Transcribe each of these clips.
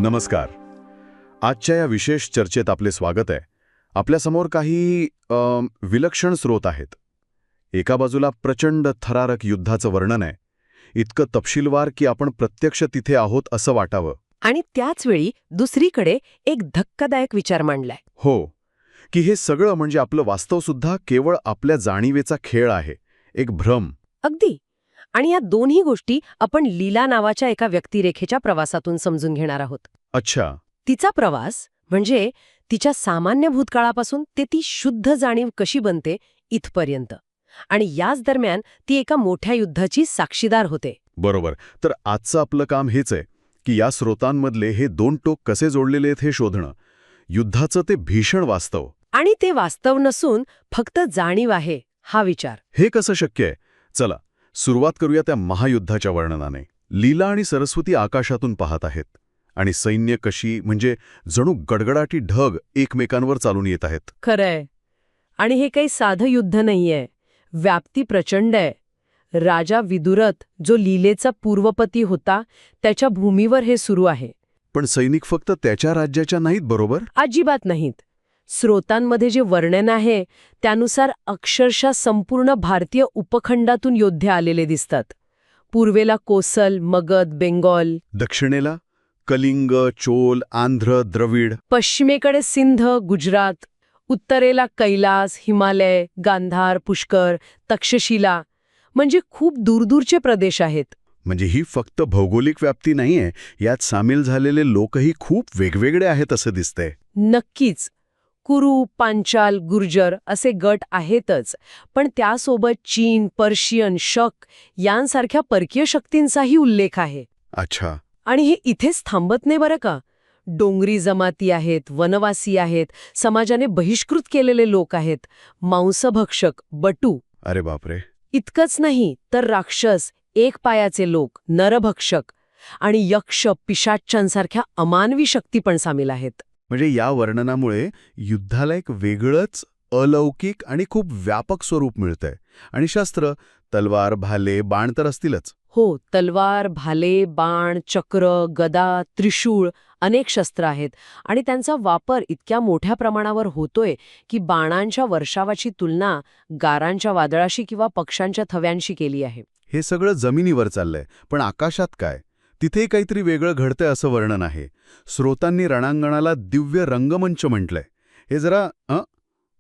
नमस्कार. आजच्या या विशेष चर्चेत आपले स्वागत आहे. आपल्यासमोर काही विलक्षण स्रोत आहेत. एका बाजूला प्रचंड थरारक युद्धाचं वर्णन आहे, इतकं तपशीलवार की आपण प्रत्यक्ष तिथे आहोत असं वाटावं. आणि त्याच वेळी दुसरीकडे एक धक्कादायक विचार मांडलाय. हो, की हे सगळं म्हणजे आपलं वास्तवसुद्धा केवळ आपल्या जाणीवेचा खेळ आहे, एक भ्रम. अगदी. आणि या दोन्ही गोष्टी आपण लीला नावाच्या एका व्यक्तिरेखेच्या प्रवासातून समजून घेणार आहोत. अच्छा. तिचा प्रवास म्हणजे तिच्या सामान्य भूतकाळापासून ते ती शुद्ध जाणीव कशी बनते इथपर्यंत. आणि याच दरम्यान ती एका मोठ्या युद्धाची साक्षीदार होते. बरोबर. तर आजचं आपलं काम हेच आहे की या स्रोतांमधले हे दोन टोक कसे जोडलेले आहेत हे शोधणं. युद्धाचं ते भीषण वास्तव. आणि ते वास्तव नसून फक्त जाणीव आहे हा विचार. हे कसं शक्य आहे? चला सुरुवात करूया त्या महायुद्धाच्या वर्णनाने. लीला आणि सरस्वती आकाशातून पाहत आहेत आणि सैन्य कशी म्हणजे जणू गडगडाटी ढग एकमेकांवर चालून येत आहेत. खरंय. आणि हे काही साधं युद्ध नाहीये. व्याप्ती प्रचंड आहे. राजा विदुरथ जो लीलेचा पूर्वपती होता त्याच्या भूमीवर हे सुरू आहे. पण सैनिक फक्त त्याच्या राज्याच्या नाहीत, बरोबर? अजिबात नाहीत. स्रोतांमध्ये जे वर्णन आहे त्यानुसार अक्षरशः संपूर्ण भारतीय उपखंडातून योद्धे आलेले दिसतात. पूर्वेला कोसल, मगध, बेंगॉल, दक्षिणेला कलिंग, चोल, आंध्र, द्रविड, पश्चिमेकडे सिंध, गुजरात, उत्तरेला कैलास, हिमालय, गांधार, पुष्कर, तक्षशिला. म्हणजे खूप दूरदूरचे प्रदेश आहेत. म्हणजे ही फक्त भौगोलिक व्याप्ती नाहीये, यात सामील झालेले लोकही खूप वेगवेगळे आहेत असं दिसतंय. नक्कीच. कुरु, पांचाल, गुर्जर असे गट आहेतच, पण त्यासोबत चीन, पर्शियन, शक यांसारख्या परकीय शक्तींचाही उल्लेख आहे. अच्छा. आणि हे इथेच थांबत नाही बरं का. डोंगरी जमाती आहेत, वनवासी आहेत, समाजाने बहिष्कृत केलेले लोक आहेत, मांसभक्षक, बटू. अरे बापरे. इतकंच नाही तर राक्षस, एक पायाचे लोक, नरभक्षक आणि यक्ष, पिशाच्चांसारख्या अमानवी शक्ती पण सामील आहेत. म्हणजे या वर्णनामुळे युद्धाला एक वेगळंच अलौकिक आणि खूप व्यापक स्वरूप मिळतंय. आणि शस्त्र, तलवार, भाले, बाण तर असतीलच. हो, तलवार, भाले, बाण, चक्र, गदा, त्रिशूळ अनेक शस्त्र आहेत. आणि त्यांचा वापर इतक्या मोठ्या प्रमाणावर होतोय की बाणांच्या वर्षावाची तुलना गारांच्या वादळाशी किंवा पक्ष्यांच्या थव्यांशी केली आहे. हे सगळं जमिनीवर चाललंय, पण आकाशात काय? तिथेही काहीतरी वेगळं घडतंय असं वर्णन आहे. स्रोतांनी रणांगणाला दिव्य रंगमंच म्हटलंय. हे जरा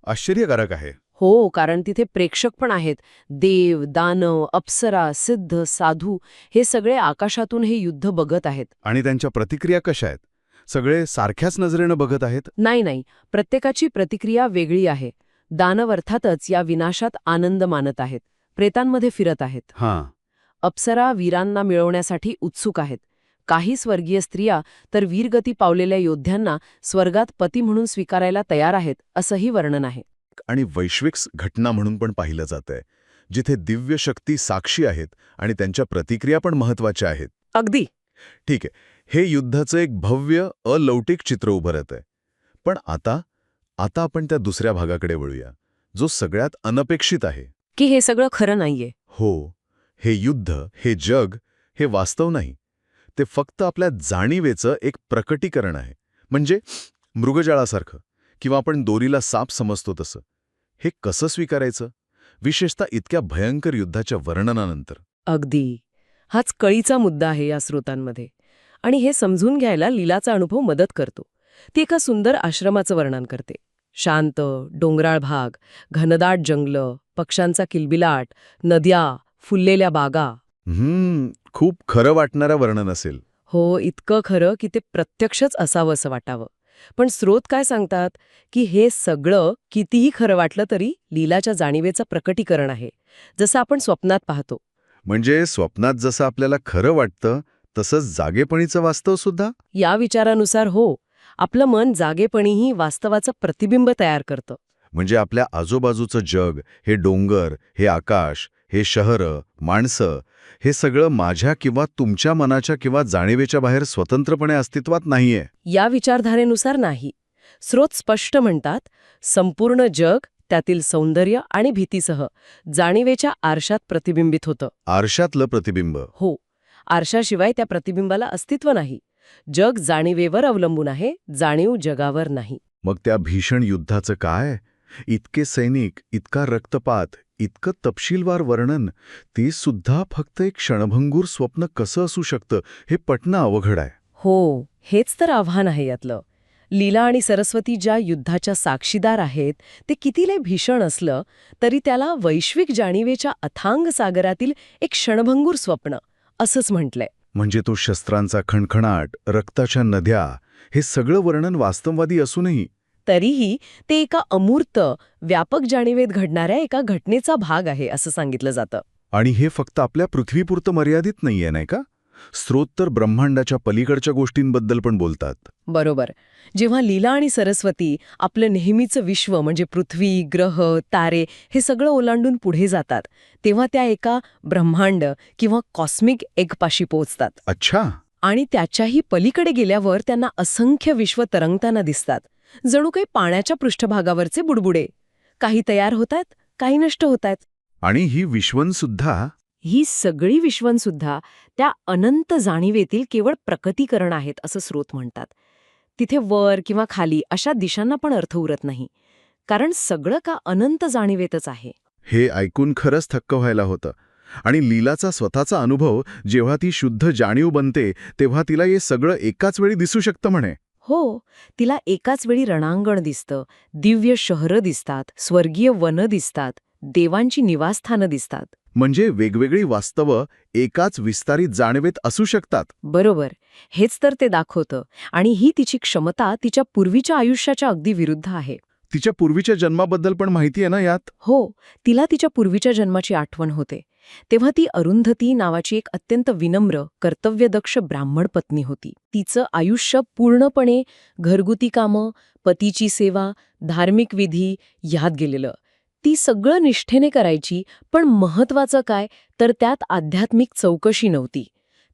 आश्चर्यकारक आहे. हो, कारण तिथे प्रेक्षक पण आहेत. देव, दानव, अप्सरा, सिद्ध, साधू हे सगळे आकाशातून हे युद्ध बघत आहेत. आणि त्यांच्या प्रतिक्रिया कशा आहेत? सगळे सारख्याच नजरेनं बघत आहेत? नाही, प्रत्येकाची प्रतिक्रिया वेगळी आहे. दानव अर्थातच या विनाशात आनंद मानत आहेत, प्रेतांमध्ये फिरत आहेत. हां. अप्सरा वीरांना मिळवण्यासाठी उत्सुक आहेत. काही स्वर्गीय स्त्रिया तर वीरगती पावलेल्या योद्ध्यांना स्वर्गात पती म्हणून स्वीकारायला तयार आहेत असंही वर्णन आहे. आणि वैश्विक घटना म्हणून पण पाहिलं जातंय, जिथे दिव्य शक्ती साक्षी आहेत आणि त्यांच्या प्रतिक्रिया पण महत्वाच्या आहेत. अगदी. ठीक आहे, हे युद्धाचं एक भव्य अलौकिक चित्र उभरत आहे. पण आता आपण त्या दुसऱ्या भागाकडे वळूया, जो सगळ्यात अनपेक्षित आहे. की हे सगळं खरं नाहीये. हो, हे युद्ध, हे जग, हे वास्तव नाही. ते फक्त आपल्या जाणीवेचं एक प्रकटीकरण आहे. म्हणजे मृगजाळासारखं, किंवा आपण दोरीला साप समजतो तसं. हे कसं स्वीकारायचं, विशेषतः इतक्या भयंकर युद्धाच्या वर्णनानंतर? अगदी. हाच कळीचा मुद्दा आहे या स्रोतांमध्ये. आणि हे समजून घ्यायला लीलाचा अनुभव मदत करतो. ती एका सुंदर आश्रमाचं वर्णन करते. शांत, डोंगराळ भाग, घनदाट जंगलं, पक्ष्यांचा किलबिलाट, नद्या, फुललेल्या बागा. खूप खरं वाटणारं वर्णन असेल. हो, इतकं खरं की ते प्रत्यक्षच असावं असं वाटावं. पण स्रोत काय सांगतात की हे सगळं कितीही खरं वाटलं तरी लीलाच्या जाणीवेचं प्रकटीकरण आहे, जसं आपण स्वप्नात पाहतो. म्हणजे स्वप्नात जसं आपल्याला खरं वाटतं तसंच जागेपणीचं वास्तव सुद्धा? या विचारानुसार हो, आपलं मन जागेपणीही वास्तवाचं प्रतिबिंब तयार करतं. म्हणजे आपल्या आजूबाजूचं जग, हे डोंगर, हे आकाश, हे शहरं, माणसं, हे सगळं माझ्या किंवा तुमच्या मनाच्या किंवा जाणीवेच्या बाहेर स्वतंत्रपणे अस्तित्वात नाहीये. या विचारधारेनुसार नाही. स्रोत स्पष्ट म्हणतात, संपूर्ण जग त्यातील सौंदर्य आणि भीतीसह जाणीवेच्या आरशात प्रतिबिंबित होतं. आरशातलं प्रतिबिंब? हो. आरशाशिवाय त्या प्रतिबिंबाला अस्तित्व नाही. जग जाणीवेवर अवलंबून आहे, जाणीव जगावर नाही. मग त्या भीषण युद्धाचं काय? इतके सैनिक, इतका रक्तपात, इतकं तपशीलवार वर्णन, ते सुद्धा फक्त एक क्षणभंगूर स्वप्न कसं असू शकतं हे पटणं अवघड आहे. हो, हेच तर आव्हान आहे यातलं. लीला आणि सरस्वती ज्या युद्धाच्या साक्षीदार आहेत, ते किती लय भीषण असलं तरी त्याला वैश्विक जाणीवेच्या अथांग सागरातील एक क्षणभंगूर स्वप्न असंच म्हटलंय. म्हणजे तो शस्त्रांचा खणखणाट, रक्ताच्या नद्या, हे सगळं वर्णन वास्तववादी असूनही तरीही ते एका अमूर्त, व्यापक जाणीवेत घडणाऱ्या एका घटनेचा भाग आहे असं सांगितलं जातं. आणि हे फक्त आपल्या पृथ्वीपुरतं मर्यादित नाहीये, नाही का? स्रोत तर ब्रह्मांडाच्या पलीकडच्या गोष्टींबद्दल पण बोलतात. बरोबर. जेव्हा लीला आणि सरस्वती आपलं नेहमीचं विश्व म्हणजे पृथ्वी, ग्रह, तारे हे सगळं ओलांडून पुढे जातात, तेव्हा त्या एका ब्रह्मांड किंवा कॉस्मिक एगपाशी पोहोचतात. अच्छा. आणि त्याच्याही पलीकडे गेल्यावर त्यांना असंख्य विश्व तरंगताना दिसतात. जणू काही पाण्याच्या पृष्ठभागावरचे बुडबुडे. काही तयार होतात, काही नष्ट होतात. आणि ही विश्वंसुद्धा ही सगळी विश्वंसुद्धा त्या अनंत जाणीवेतील केवळ प्रकटीकरण आहेत असं स्रोत म्हणतात. तिथे वर किंवा खाली अशा दिशांना पण अर्थ उरत नाही, कारण सगळं का अनंत जाणीवेतच आहे. हे ऐकून खरंच थक्क व्हायला होतं. आणि लीलाचा स्वतःचा अनुभव, जेव्हा ती शुद्ध जाणीव बनते तेव्हा तिला हे सगळं एकाच वेळी दिसू शकतं म्हणे. हो, तिला एकाच वेळी रणांगण दिसतं, दिव्य शहरं दिसतात, स्वर्गीय वनं दिसतात, देवांची निवासस्थानं दिसतात. म्हणजे वेगवेगळी वास्तवं एकाच विस्तारित जाणीवेत असू शकतात. बरोबर, हेच तर ते दाखवतं. आणि ही तिची क्षमता तिच्या पूर्वीच्या आयुष्याच्या अगदी विरुद्ध आहे. तिच्या पूर्वीच्या जन्माबद्दल पण माहिती आहे ना यात? हो, तिला तिच्या पूर्वीच्या जन्माची आठवण होते. तेव्हा ती अरुंधती नावाची एक अत्यंत विनम्र, कर्तव्यदक्ष ब्राह्मण पत्नी होती. तिचं आयुष्य पूर्णपणे घरगुती कामं, पतीची सेवा, धार्मिक विधी ह्यात गेलेलं. ती सगळं निष्ठेने करायची, पण महत्वाचं काय तर त्यात आध्यात्मिक चौकशी नव्हती.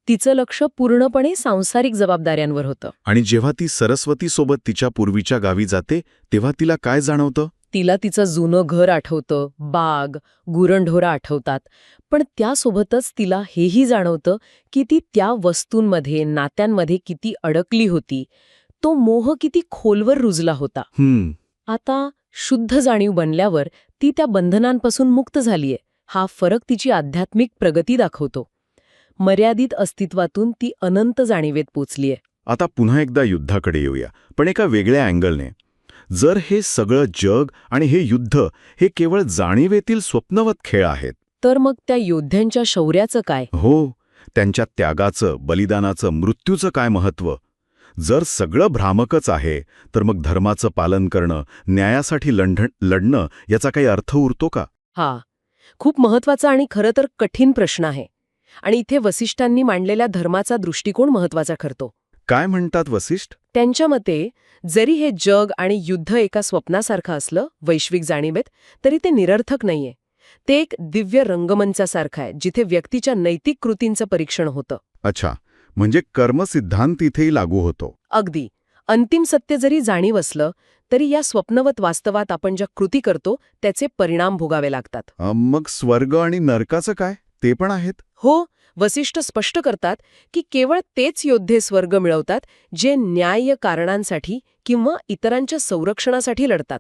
तिचं लक्ष पूर्णपणे सांसारिक जबाबदाऱ्यांवर होतं. आणि जेव्हा ती सरस्वतीसोबत तिच्या पूर्वीच्या गावी जाते तेव्हा तिला काय जाणवतं? तिला तिचं जुनं घर आठवतं, बाग, गुरंढोरं आठवतात. पण त्यासोबतच तिला हेही जाणवतं की ती त्या वस्तूंमध्ये, नात्यांमध्ये किती अडकली होती. तो मोह किती खोलवर रुजला होता. आता शुद्ध जाणीव बनल्यावर ती त्या बंधनांपासून मुक्त झालीये. हा फरक तिची आध्यात्मिक प्रगती दाखवतो. मर्यादित अस्तित्वातून ती अनंत जाणीवेत पोचलीये. आता पुन्हा एकदा युद्धाकडे येऊया, पण एका वेगळ्या अँगलने. जर हे सगळं जग आणि हे युद्ध हे केवळ जाणीवेतील स्वप्नवत खेळ आहेत, तर मग त्या योद्ध्यांच्या शौर्याचं काय? हो, त्यांच्या त्यागाचं, बलिदानाचं, मृत्यूचं काय महत्त्व? जर सगळं भ्रामकच आहे तर मग धर्माचं पालन करणं, न्यायासाठी लढणं याचा काही अर्थ उरतो का? हा खूप महत्वाचा आणि खरं तर कठीण प्रश्न आहे. आणि इथे वसिष्ठांनी मांडलेल्या धर्माचा दृष्टिकोन महत्वाचा ठरतो. काय म्हणतात वसिष्ठ? त्यांच्या मते जरी हे जग आणि युद्ध एका स्वप्नासारखं असलं वैश्विक जाणीवेत, तरी ते निरर्थक नाहीये. ते एक दिव्य रंगमंचासारखं आहे, जिथे व्यक्तीच्या नैतिक कृतींचं परीक्षण होतं. अच्छा, म्हणजे कर्मसिद्धांत इथेही लागू होतो. अगदी. अंतिम सत्य जरी जाणीव असलं तरी या स्वप्नवत वास्तवात आपण ज्या कृती करतो त्याचे परिणाम भोगावे लागतात. मग स्वर्ग आणि नरकाचं काय? ते पण आहेत? हो, वसिष्ठ स्पष्ट करतात की केवळ तेच योद्धे स्वर्ग मिळवतात जे न्याय्य कारणांसाठी किंवा इतरांच्या संरक्षणासाठी लढतात.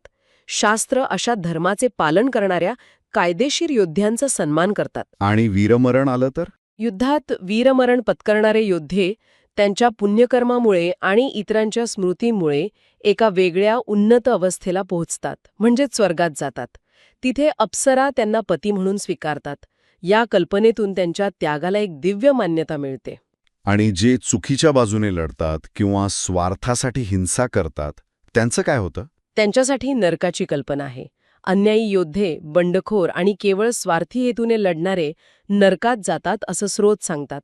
शास्त्र अशा धर्माचे पालन करणाऱ्या कायदेशीर योद्ध्यांचा सन्मान करतात. आणि वीरमरण आलं तर? युद्धात वीरमरण पत्करणारे योद्धे त्यांच्या पुण्यकर्मामुळे आणि इतरांच्या स्मृतीमुळे एका वेगळ्या उन्नत अवस्थेला पोहोचतात, म्हणजेच स्वर्गात जातात. तिथे अप्सरा त्यांना पती म्हणून स्वीकारतात. या कल्पनेतून त्यांच्या त्यागाला एक दिव्य मान्यता मिळते. आणि जे चुकीच्या बाजूने लढतात किंवा स्वार्थासाठी हिंसा करतात त्यांचं काय होतं? त्यांच्यासाठी नरकाची कल्पना आहे. अन्यायी योद्धे, बंडखोर आणि केवळ स्वार्थी हेतूने लढणारे नरकात जातात असं स्रोत सांगतात.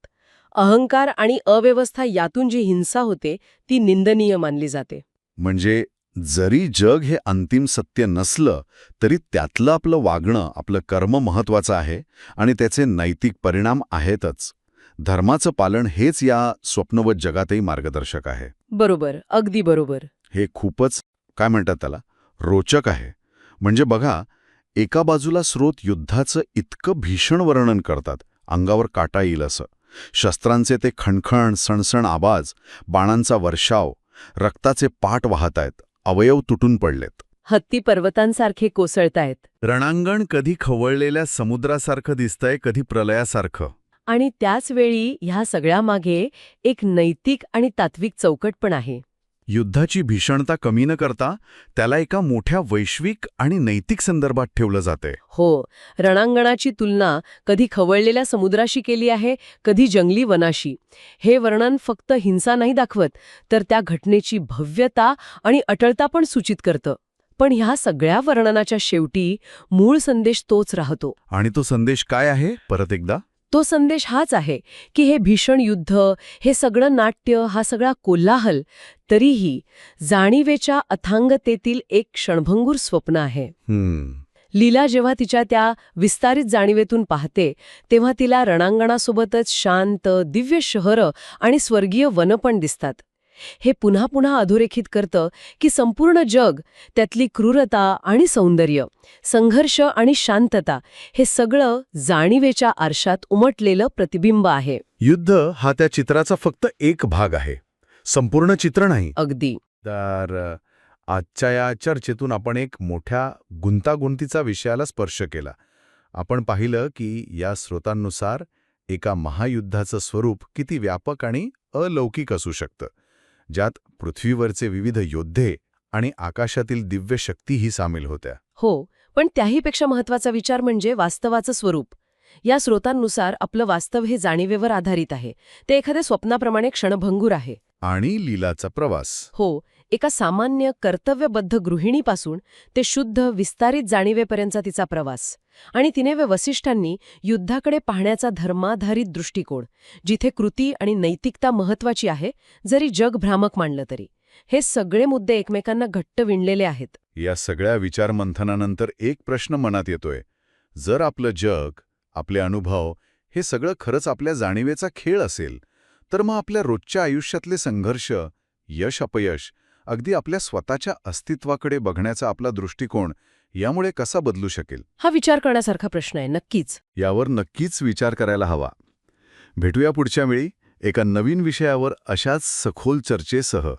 अहंकार आणि अव्यवस्था यातून जी हिंसा होते ती निंदनीय मानली जाते. म्हणजे जरी जग हे अंतिम सत्य नसलं तरी त्यातलं आपलं वागणं, आपलं कर्म महत्वाचं आहे आणि त्याचे नैतिक परिणाम आहेतच. धर्माचं पालन हेच या स्वप्नवत जगातही मार्गदर्शक आहे. बरोबर, अगदी बरोबर. हे खूपच, काय म्हणतात त्याला, रोचक आहे. म्हणजे बघा, एका बाजूला स्रोत युद्धाचं इतकं भीषण वर्णन करतात, अंगावर काटा येईल असं, शस्त्रांचे ते खणखण सणसण आवाज, बाणांचा वर्षाव, रक्ताचे पाट वाहत आहेत, अवयव तुटून पडलेत. हत्ती पर्वतांसारखे कोसळतायत. रणांगण कधी खवळलेल्या समुद्रासारखं दिसतंय, कधी प्रलयासारखं. आणि त्याच वेळी ह्या सगळ्यामागे एक नैतिक आणि तात्विक चौकट पण आहे. युद्धाची भीषणता कमी न करता त्याला एका मोठ्या वैश्विक आणि नैतिक संदर्भात ठेवलं जाते. हो, रणांगणाची तुलना कधी खवळलेल्या समुद्राशी केली आहे, कधी जंगली वनाशी. हे वर्णन फक्त हिंसा नाही दाखवत, तर त्या घटनेची भव्यता आणि अटळता पण सूचित करतं. पण ह्या सगळ्या वर्णनाच्या शेवटी मूळ संदेश तोच राहतो. आणि तो संदेश काय आहे? परत एकदा. तो संदेश हाच आहे की हे भीषण युद्ध, हे सगळं नाट्य, हा सगळा कोलाहल तरीही जाणीवेच्या अथांगतेतील एक क्षणभंगूर स्वप्न आहे. लीला जेव्हा तिच्या त्या विस्तारित जाणीवेतून पाहते, तेव्हा तिला रणांगणासोबतच शांत, दिव्य शहरं आणि स्वर्गीय वनं पण दिसतात. हे पुन्हा पुन्हा अधोरेखित करतं की संपूर्ण जग, त्यातली क्रूरता आणि सौंदर्य, संघर्ष आणि शांतता, हे सगळं जाणीवेच्या आरशात उमटलेलं प्रतिबिंब आहे. युद्ध हा त्या चित्राचा फक्त एक भाग आहे, संपूर्ण चित्र नाही. अगदी. तर आजच्या या चर्चेतून आपण एक मोठ्या गुंतागुंतीचा विषयाला स्पर्श केला. आपण पाहिलं की या स्रोतांनुसार एका महायुद्धाचं स्वरूप किती व्यापक आणि अलौकिक असू शकतं, ज्यात पृथ्वीवरचे विविध योद्धे आणि आकाशातील दिव्य शक्तीही सामील होत्या. हो, पण त्याहीपेक्षा महत्वाचा विचार म्हणजे वास्तवाचं स्वरूप. या स्रोतांनुसार आपलं वास्तव हे जाणीवेवर आधारित आहे. ते एखाद्या स्वप्नाप्रमाणे क्षणभंगूर आहे. आणि लीलाचा प्रवास. हो, एका सामान्य कर्तव्यबद्ध गृहिणीपासून ते शुद्ध विस्तारित जाणीवेपर्यंतचा तिचा प्रवास. आणि तिने व वसिष्ठांनी युद्धाकडे पाहण्याचा धर्माधारित दृष्टिकोन, जिथे कृती आणि नैतिकता महत्वाची आहे, जरी जग भ्रामक मानलं तरी. हे सगळे मुद्दे एकमेकांना घट्ट विणलेले आहेत. या सगळ्या विचारमंथनानंतर एक प्रश्न मनात येतोय. जर आपलं जग, आपले अनुभव हे सगळं खरंच आपल्या जाणीवेचा खेळ असेल, तर मग आपल्या रोजच्या आयुष्यातले संघर्ष, यश अपयश, अगदी आपल्या स्वतःच्या अस्तित्वाकडे बघण्याचा आपला दृष्टिकोन यामुळे कसा बदलू शकेल? हा विचार करण्यासारखा प्रश्न आहे, नक्कीच. यावर नक्कीच विचार करायला हवा. भेटूया पुढच्या वेळी एका नवीन विषयावर अशाच सखोल चर्चेसह.